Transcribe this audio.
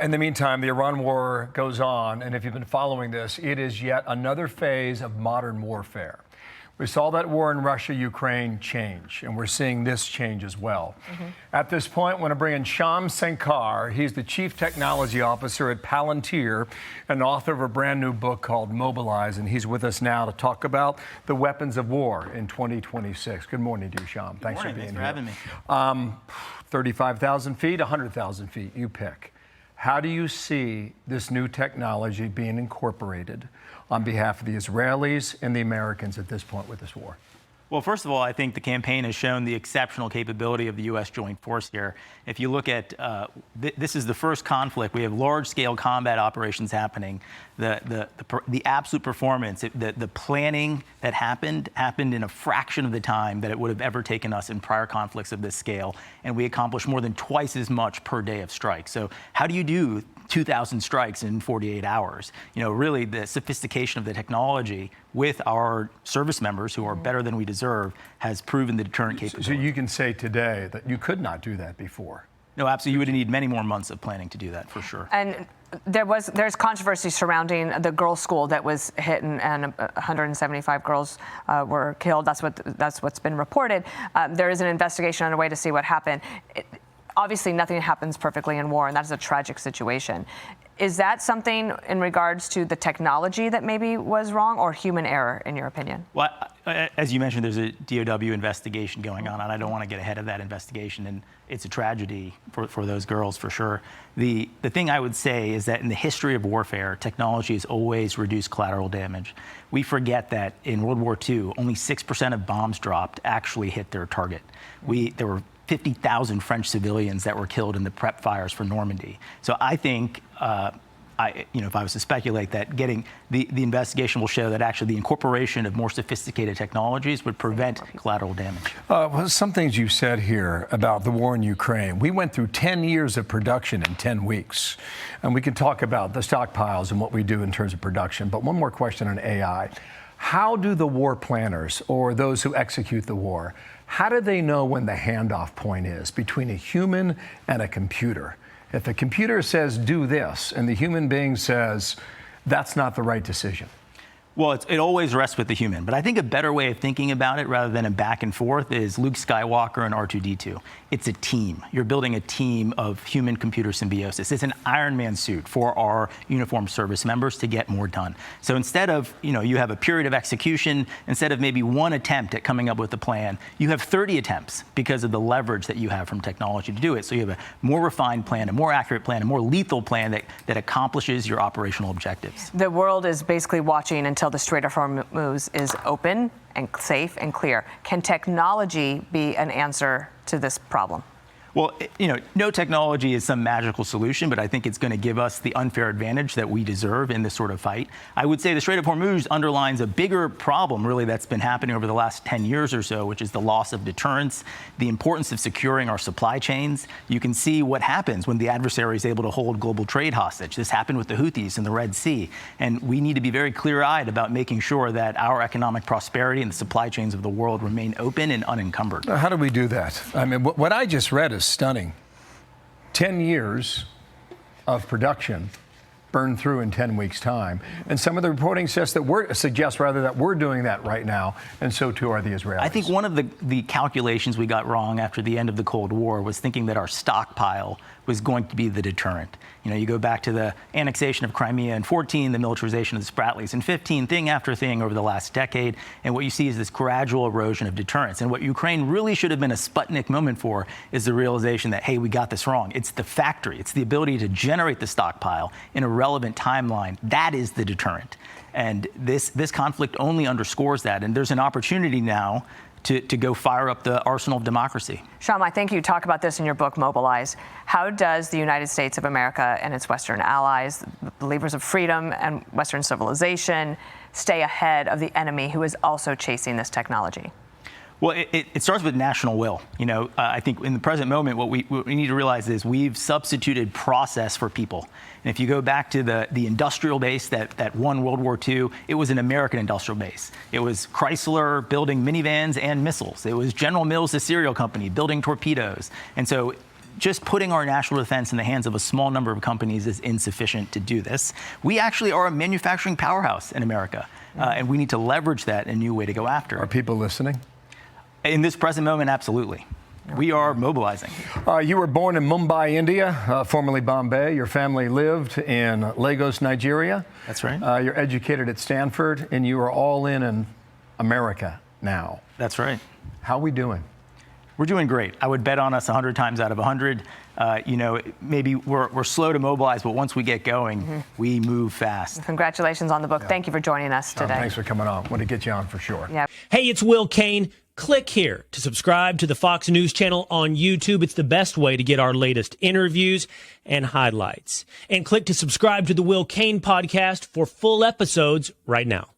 In the meantime, the Iran war goes on, and if you've been following this, it is yet another phase of modern warfare. We saw that war in Russia, Ukraine change, and we're seeing this change as well. At this point, I want to bring in Shyam Sankar. He's the Chief Technology Officer at Palantir and author of a brand new book called Mobilize, and he's with us now to talk about the weapons of war in 2026. Good morning to you, Shyam. Thanks for being here. Thanks for having me. 35,000 feet, 100,000 feet, you pick. How do you see this new technology being incorporated on behalf of the Israelis and the Americans at this point with this war? Well, first of all, I think the campaign has shown the exceptional capability of the U.S. Joint Force here. If you look at, this is the first conflict. We have large-scale combat operations happening. The absolute performance, the planning that happened in a fraction of the time that it would have ever taken us in prior conflicts of this scale. And we accomplished more than twice as much per day of strikes. So how do you do 2,000 strikes in 48 hours? You know, really the sophistication of the technology with our service members who are better than we deserve has proven the deterrent capability. So you can say today that you could not do that before. No, absolutely. You would need many more months of planning to do that, for sure. And there's controversy surrounding the girls' school that was hit, and 175 girls were killed. That's what's been reported. There is an investigation underway to see what happened. Obviously, nothing happens perfectly in war, and that's a tragic situation. Is that something in regards to the technology that maybe was wrong, or human error, in your opinion? Well, as you mentioned, there's a DOW investigation going on, and I don't want to get ahead of that investigation, and it's a tragedy for those girls, for sure. The thing I would say is that in the history of warfare, technology has always reduced collateral damage. We forget that in World War II, only 6% of bombs dropped actually hit their target. There were 50,000 French civilians that were killed in the prep fires for Normandy. So I think, if I was to speculate, that getting the investigation will show that actually the incorporation of more sophisticated technologies would prevent collateral damage. Well, some things you said here about the war in Ukraine. We went through 10 years of production in 10 weeks. And we can talk about the stockpiles and what we do in terms of production. But one more question on AI. How do the war planners, or those who execute the war, how do they know when the handoff point is between a human and a computer? If the computer says, do this, and the human being says, that's not the right decision. Well, it always rests with the human. But I think a better way of thinking about it, rather than a back and forth, is Luke Skywalker and R2-D2. It's a team. You're building a team of human-computer symbiosis. It's an Iron Man suit for our uniformed service members to get more done. So instead of, you have a period of execution, instead of maybe one attempt at coming up with a plan, you have 30 attempts because of the leverage that you have from technology to do it. So you have a more refined plan, a more accurate plan, a more lethal plan that accomplishes your operational objectives. The world is basically watching until the Strait of Hormuz is open and safe and clear. Can technology be an answer to this problem? Well, no technology is some magical solution, but I think it's going to give us the unfair advantage that we deserve in this sort of fight. I would say the Strait of Hormuz underlines a bigger problem, really, that's been happening over the last 10 years or so, which is the loss of deterrence, the importance of securing our supply chains. You can see what happens when the adversary is able to hold global trade hostage. This happened with the Houthis in the Red Sea. And we need to be very clear-eyed about making sure that our economic prosperity and the supply chains of the world remain open and unencumbered. How do we do that? I mean, what I just read is stunning. 10 years of production burned through in 10 weeks' time. And some of the reporting suggests that we're doing that right now, and so too are the Israelis. I think one of the calculations we got wrong after the end of the Cold War was thinking that our stockpile was going to be the deterrent. You go back to the annexation of Crimea in 14, the militarization of the Spratlys in 15, thing after thing over the last decade, and what you see is this gradual erosion of deterrence. And what Ukraine really should have been a Sputnik moment for is the realization that, hey, we got this wrong. It's the factory. It's the ability to generate the stockpile in a relevant timeline. That is the deterrent. And this conflict only underscores that. And there's an opportunity now to go fire up the arsenal of democracy. Shyam, I think you talk about this in your book, Mobilize. How does the United States of America and its Western allies, believers of freedom and Western civilization, stay ahead of the enemy who is also chasing this technology? Well, it starts with national will. I think in the present moment, what we need to realize is we've substituted process for people. And if you go back to the industrial base that won World War II, it was an American industrial base. It was Chrysler building minivans and missiles. It was General Mills, the cereal company, building torpedoes. And so just putting our national defense in the hands of a small number of companies is insufficient to do this. We actually are a manufacturing powerhouse in America, and we need to leverage that in a new way to go after. Are people listening? In this present moment, absolutely. We are mobilizing. You were born in Mumbai, India, formerly Bombay. Your family lived in Lagos, Nigeria. That's right. You're educated at Stanford, and you are all in America now. That's right. How are we doing? We're doing great. I would bet on us 100 times out of 100. Maybe we're slow to mobilize, but once we get going, we move fast. Congratulations on the book. Thank you for joining us today. Thanks for coming on. Want to get you on for sure. Yeah. Hey, it's Will Kane. Click here to subscribe to the Fox News channel on YouTube. It's the best way to get our latest interviews and highlights. And click to subscribe to the Will Kane podcast for full episodes right now.